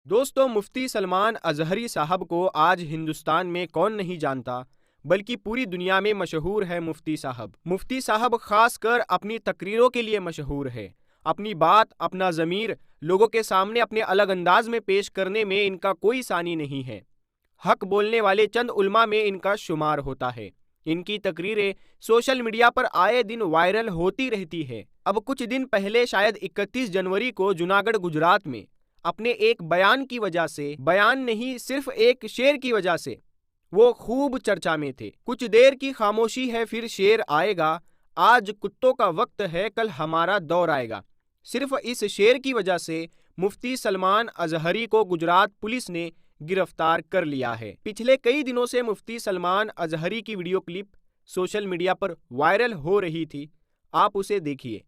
दोस्तों, मुफ्ती सलमान अज़हरी साहब को आज हिंदुस्तान में कौन नहीं जानता, बल्कि पूरी दुनिया में मशहूर है मुफ्ती साहब। मुफ्ती साहब खासकर अपनी तकरीरों के लिए मशहूर है। अपनी बात, अपना ज़मीर लोगों के सामने अपने अलग अंदाज में पेश करने में इनका कोई सानी नहीं है। हक बोलने वाले चंद उलमा में इनका शुमार होता है। इनकी तकरीरें सोशल मीडिया पर आए दिन वायरल होती रहती है। अब कुछ दिन पहले, शायद 31 जनवरी को जूनागढ़, गुजरात में अपने एक बयान की वजह से, बयान नहीं सिर्फ एक शेर की वजह से वो खूब चर्चा में थे। कुछ देर की खामोशी है, फिर शेर आएगा, आज कुत्तों का वक्त है, कल हमारा दौर आएगा। सिर्फ इस शेर की वजह से मुफ्ती सलमान अज़हरी को गुजरात पुलिस ने गिरफ्तार कर लिया है। पिछले कई दिनों से मुफ्ती सलमान अज़हरी की वीडियो क्लिप सोशल मीडिया पर वायरल हो रही थी। आप उसे देखिए।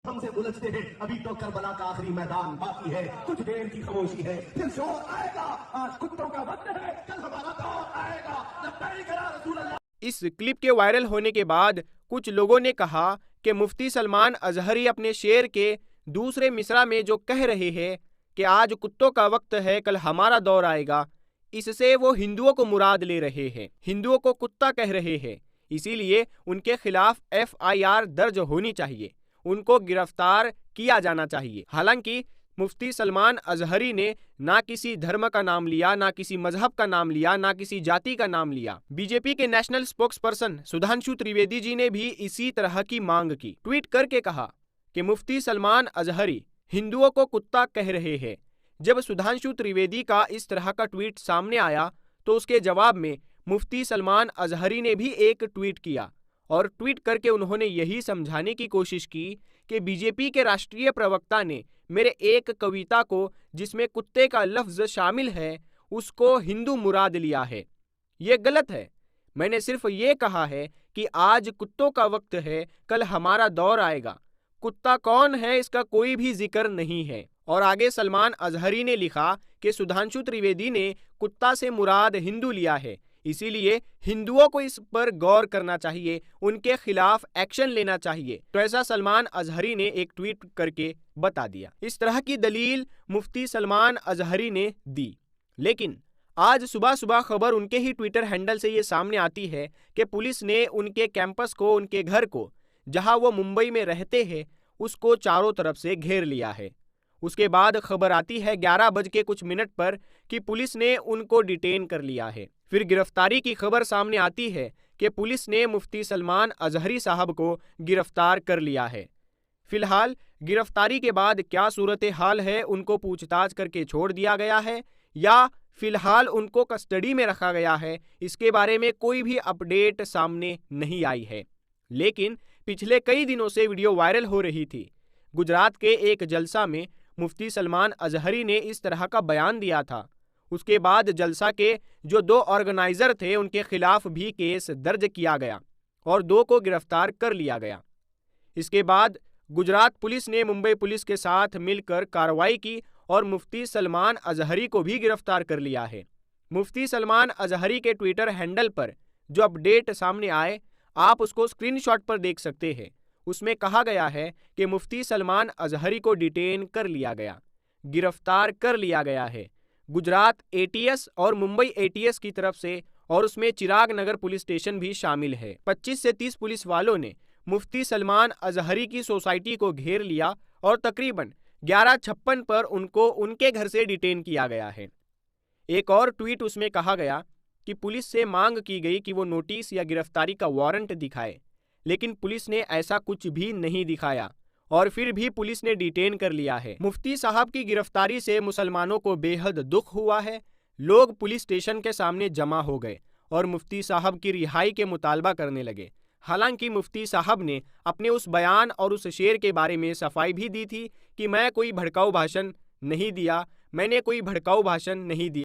हमसे उलझते हैं, अभी तो करबला का आखिरी मैदान बाकी है, कुछ देर की खामोशी है, फिर शोर आएगा, आज कुत्तों का वक्त है, कल हमारा दौर आएगा, लब्बैक या रसूल अल्लाह। इस क्लिप के वायरल होने के बाद कुछ लोगों ने कहा कि मुफ्ती सलमान अज़हरी अपने शेर के दूसरे मिसरा में जो कह रहे हैं कि आज कुत्तों का वक्त है, कल हमारा दौर आएगा, इससे वो हिंदुओं को मुराद ले रहे हैं, हिंदुओं को कुत्ता कह रहे हैं। इसीलिए उनके खिलाफ FIR दर्ज होनी चाहिए, उनको गिरफ्तार किया जाना चाहिए। हालांकि मुफ्ती सलमान अज़हरी ने ना किसी धर्म का नाम लिया, ना किसी मजहब का नाम लिया, ना किसी जाति का नाम लिया। बीजेपी के नेशनल स्पोक्सपर्सन सुधांशु त्रिवेदी जी ने भी इसी तरह की मांग की। ट्वीट करके कहा कि मुफ्ती सलमान अज़हरी हिंदुओं को कुत्ता कह रहे हैं। जब सुधांशु त्रिवेदी का इस तरह का ट्वीट सामने आया तो उसके जवाब में मुफ्ती सलमान अज़हरी ने भी एक ट्वीट किया और ट्वीट करके उन्होंने यही समझाने की कोशिश की कि बीजेपी के राष्ट्रीय प्रवक्ता ने मेरे एक कविता को जिसमें कुत्ते का लफ्ज़ शामिल है उसको हिंदू मुराद लिया है। ये गलत है। मैंने सिर्फ ये कहा है कि आज कुत्तों का वक्त है, कल हमारा दौर आएगा। कुत्ता कौन है इसका कोई भी जिक्र नहीं है। और आगे सलमान अज़हरी ने लिखा कि सुधांशु त्रिवेदी ने कुत्ता से मुराद हिंदू लिया है, इसीलिए हिंदुओं को इस पर गौर करना चाहिए, उनके खिलाफ एक्शन लेना चाहिए। तो ऐसा सलमान अज़हरी ने एक ट्वीट करके बता दिया। इस तरह की दलील मुफ्ती सलमान अज़हरी ने दी। लेकिन आज सुबह सुबह खबर उनके ही ट्विटर हैंडल से ये सामने आती है कि पुलिस ने उनके कैंपस को, उनके घर को, जहां वो मुंबई में रहते हैं, उसको चारों तरफ से घेर लिया है। उसके बाद खबर आती है 11 बज के कुछ मिनट पर कि पुलिस ने उनको डिटेन कर लिया है। फिर गिरफ्तारी की खबर सामने आती है कि पुलिस ने मुफ्ती सलमान अज़हरी साहब को गिरफ्तार कर लिया है। फिलहाल गिरफ्तारी के बाद क्या सूरत हाल है, उनको पूछताछ करके छोड़ दिया गया है या फिलहाल उनको कस्टडी में रखा गया है, इसके बारे में कोई भी अपडेट सामने नहीं आई है। लेकिन पिछले कई दिनों से वीडियो वायरल हो रही थी। गुजरात के एक जलसा में मुफ्ती सलमान अज़हरी ने इस तरह का बयान दिया था। उसके बाद जलसा के जो 2 ऑर्गेनाइजर थे उनके खिलाफ भी केस दर्ज किया गया और 2 को गिरफ्तार कर लिया गया। इसके बाद गुजरात पुलिस ने मुंबई पुलिस के साथ मिलकर कार्रवाई की और मुफ्ती सलमान अज़हरी को भी गिरफ्तार कर लिया है। मुफ्ती सलमान अज़हरी के ट्विटर हैंडल पर जो अपडेट सामने आए, आप उसको स्क्रीनशॉट पर देख सकते हैं। उसमें कहा गया है कि मुफ्ती सलमान अज़हरी को डिटेन कर लिया गया, गिरफ्तार कर लिया गया है गुजरात ATS और मुंबई ATS की तरफ से, और उसमें चिराग नगर पुलिस स्टेशन भी शामिल है। 25 से 30 पुलिस वालों ने मुफ्ती सलमान अज़हरी की सोसाइटी को घेर लिया और तकरीबन 11:56 पर उनको उनके घर से डिटेन किया गया है। एक और ट्वीट उसमें कहा गया कि पुलिस से मांग की गई कि वो नोटिस या गिरफ्तारी का वारंट दिखाए, लेकिन पुलिस ने ऐसा कुछ भी नहीं दिखाया और फिर भी पुलिस ने डिटेन कर लिया है। मुफ्ती साहब की गिरफ्तारी से मुसलमानों को बेहद दुख हुआ है। लोग पुलिस स्टेशन के सामने जमा हो गए और मुफ्ती साहब की रिहाई के मुतालबा करने लगे। हालांकि मुफ्ती साहब ने अपने उस बयान और उस शेर के बारे में सफाई भी दी थी कि मैं कोई भड़काऊ भाषण नहीं दिया, मैंने कोई भड़काऊ भाषण नहीं दिया।